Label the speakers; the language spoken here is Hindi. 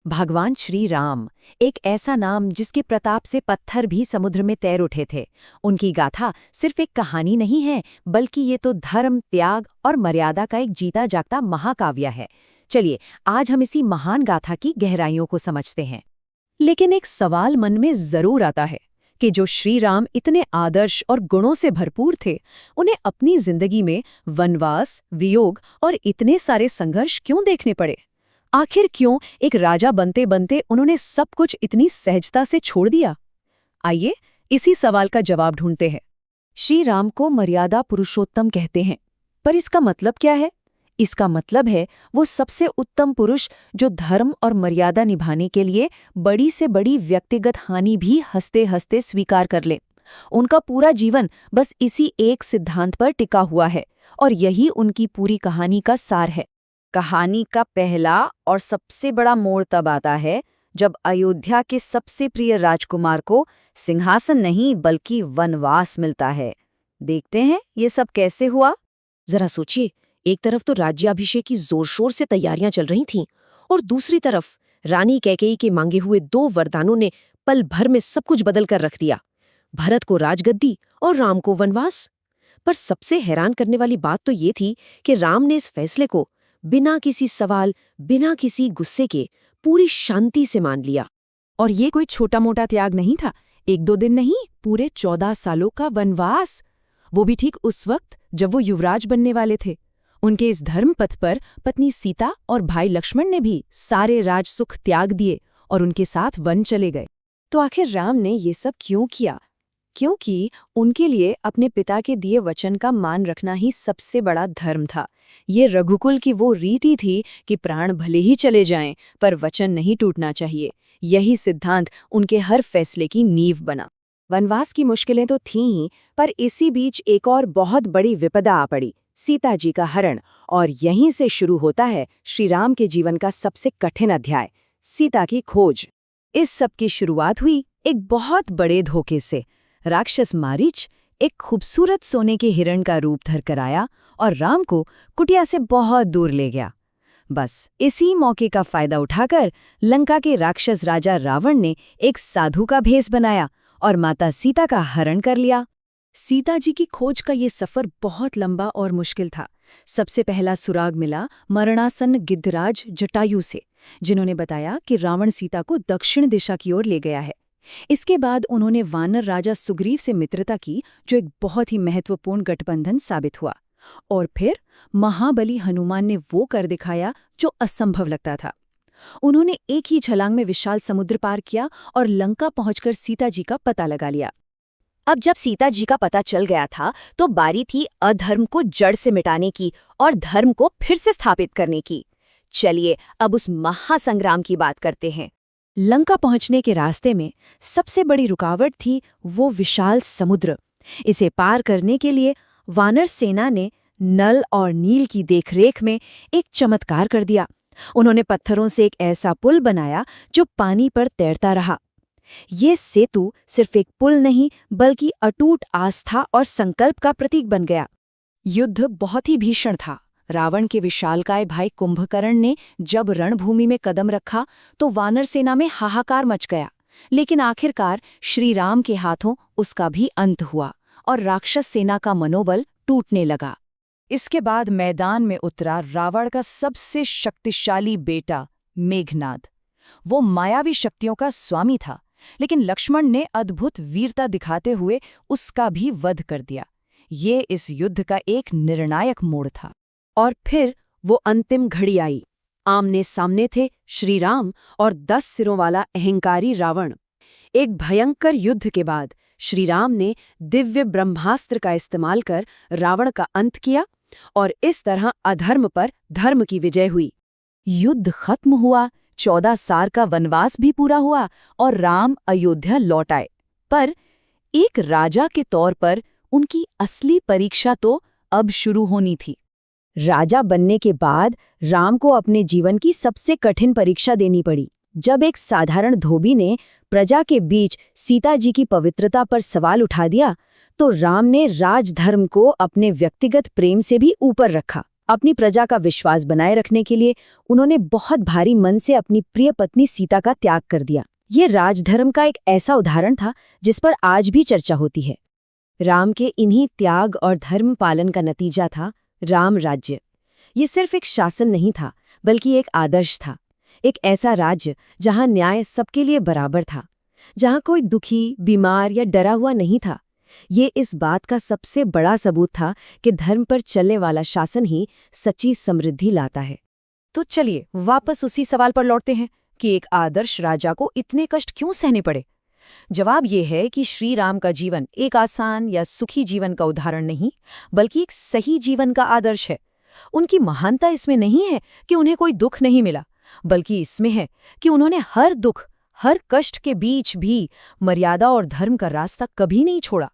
Speaker 1: भगवान श्री राम, एक ऐसा नाम जिसके प्रताप से पत्थर भी समुद्र में तैर उठे थे। उनकी गाथा सिर्फ एक कहानी नहीं है, बल्कि ये तो धर्म, त्याग और मर्यादा का एक जीता जागता महाकाव्य है। चलिए, आज हम इसी महान गाथा की गहराइयों को समझते हैं। लेकिन एक सवाल मन में जरूर आता है कि जो श्री राम इतने आदर्श और गुणों से भरपूर थे, उन्हें अपनी जिंदगी में वनवास, वियोग और इतने सारे संघर्ष क्यों देखने पड़े? आखिर क्यों एक राजा बनते बनते उन्होंने सब कुछ इतनी सहजता से छोड़ दिया? आइए इसी सवाल का जवाब ढूंढते हैं। श्री राम को मर्यादा पुरुषोत्तम कहते हैं, पर इसका मतलब क्या है? इसका मतलब है वो सबसे उत्तम पुरुष जो धर्म और मर्यादा निभाने के लिए बड़ी से बड़ी व्यक्तिगत हानि भी हंसते हंसते स्वीकार कर ले। उनका पूरा जीवन बस इसी एक सिद्धांत पर टिका हुआ है, और यही उनकी पूरी कहानी का सार है। कहानी का पहला और सबसे बड़ा मोड़ तब आता है जब अयोध्या के सबसे प्रिय राजकुमार को सिंहासन नहीं बल्कि वनवास मिलता है। देखते हैं ये सब कैसे हुआ।
Speaker 2: जरा सोचिए, एक तरफ तो राज्याभिषेक की जोर शोर से तैयारियां चल रही थीं, और दूसरी तरफ रानी कैकेयी के मांगे हुए 2 वरदानों ने पल भर में सब कुछ बदल कर रख दिया। भरत को राजगद्दी और राम को वनवास। पर सबसे हैरान करने वाली बात तो ये थी कि राम ने इस फैसले को बिना किसी सवाल, बिना किसी गुस्से के पूरी शांति से मान लिया।
Speaker 1: और ये कोई छोटा मोटा त्याग नहीं था, 1-2 दिन नहीं, पूरे 14 सालों का वनवास। वो भी ठीक उस वक्त जब वो युवराज बनने वाले थे। उनके इस धर्म पथ पर पत्नी सीता और भाई लक्ष्मण ने भी सारे राज सुख त्याग दिए और उनके साथ वन चले गए।
Speaker 2: तो आखिर राम ने ये सब क्यों किया? क्योंकि उनके लिए अपने पिता के दिए वचन का मान रखना ही सबसे बड़ा धर्म था। ये रघुकुल की वो रीति थी कि प्राण भले ही चले जाएं, पर वचन नहीं टूटना चाहिए। यही सिद्धांत उनके हर फैसले की नींव बना। वनवास की मुश्किलें तो थीं ही, पर इसी बीच एक और बहुत बड़ी विपदा आ पड़ी, सीता जी का हरण। और यहीं से शुरू होता है श्री राम के जीवन का सबसे कठिन अध्याय, सीता की खोज। इस सब की शुरुआत हुई एक बहुत बड़े धोखे से। राक्षस मारीच एक खूबसूरत सोने के हिरण का रूप धर कर आया और राम को कुटिया से बहुत दूर ले गया। बस इसी मौके का फायदा उठाकर लंका के राक्षस राजा रावण ने एक साधु का भेष बनाया और माता सीता का हरण कर लिया। सीता जी की खोज का ये सफर बहुत लंबा और मुश्किल था। सबसे पहला सुराग मिला मरणासन्न गिद्धराज जटायु से, जिन्होंने बताया कि रावण सीता को दक्षिण दिशा की ओर ले गया है। इसके बाद उन्होंने वानर राजा सुग्रीव से मित्रता की, जो एक बहुत ही महत्वपूर्ण गठबंधन साबित हुआ। और फिर महाबली हनुमान ने वो कर दिखाया जो असंभव लगता था। उन्होंने एक ही छलांग में विशाल समुद्र पार किया और लंका पहुंचकर सीता जी का पता लगा लिया। अब जब सीता जी का पता चल गया था, तो बारी थी अधर्म को जड़ से मिटाने की और धर्म को फिर से स्थापित करने की। चलिए अब उस महासंग्राम की बात करते हैं। लंका पहुंचने के रास्ते में सबसे बड़ी रुकावट थी वो विशाल समुद्र। इसे पार करने के लिए वानर सेना ने नल और नील की देखरेख में एक चमत्कार कर दिया। उन्होंने पत्थरों से एक ऐसा पुल बनाया जो पानी पर तैरता रहा। ये सेतु सिर्फ एक पुल नहीं, बल्कि अटूट आस्था और संकल्प का प्रतीक बन गया। युद्ध बहुत ही भीषण था। रावण के विशालकाय भाई कुंभकर्ण ने जब रणभूमि में कदम रखा तो वानर सेना में हाहाकार मच गया। लेकिन आखिरकार श्री राम के हाथों उसका भी अंत हुआ और राक्षस सेना का मनोबल टूटने लगा। इसके बाद मैदान में उतरा रावण का सबसे शक्तिशाली बेटा मेघनाद। वो मायावी शक्तियों का स्वामी था, लेकिन लक्ष्मण ने अद्भुत वीरता दिखाते हुए उसका भी वध कर दिया। ये इस युद्ध का एक निर्णायक मोड़ था। और फिर वो अंतिम घड़ी आई। आमने सामने थे श्री राम और 10 सिरों वाला अहंकारी रावण। एक भयंकर युद्ध के बाद श्री राम ने दिव्य ब्रह्मास्त्र का इस्तेमाल कर रावण का अंत किया, और इस तरह अधर्म पर धर्म की विजय हुई। युद्ध खत्म हुआ, 14 साल का वनवास भी पूरा हुआ और राम अयोध्या लौट आए। पर एक राजा के तौर पर उनकी असली परीक्षा तो अब शुरू होनी थी। राजा बनने के बाद राम को अपने जीवन की सबसे कठिन परीक्षा देनी पड़ी। जब एक साधारण धोबी ने प्रजा के बीच सीता जी की पवित्रता पर सवाल उठा दिया, तो राम ने राजधर्म को अपने व्यक्तिगत प्रेम से भी ऊपर रखा। अपनी प्रजा का विश्वास बनाए रखने के लिए उन्होंने बहुत भारी मन से अपनी प्रिय पत्नी सीता का त्याग कर दिया। ये राजधर्म का एक ऐसा उदाहरण था जिस पर आज भी चर्चा होती है। राम के इन्हीं त्याग और धर्म पालन का नतीजा था राम राज्य। ये सिर्फ एक शासन नहीं था, बल्कि एक आदर्श था। एक ऐसा राज्य जहां न्याय सबके लिए बराबर था, जहां कोई दुखी, बीमार या डरा हुआ नहीं था। ये इस बात का सबसे बड़ा सबूत था कि धर्म पर चलने वाला शासन ही सच्ची समृद्धि लाता है।
Speaker 1: तो चलिए वापस उसी सवाल पर लौटते हैं कि एक आदर्श राजा को इतने कष्ट क्यों सहने पड़े। जवाब ये है कि श्री राम का जीवन एक आसान या सुखी जीवन का उदाहरण नहीं, बल्कि एक सही जीवन का आदर्श है। उनकी महानता इसमें नहीं है कि उन्हें कोई दुख नहीं मिला, बल्कि इसमें है कि उन्होंने हर दुख, हर कष्ट के बीच भी मर्यादा और धर्म का रास्ता कभी नहीं छोड़ा।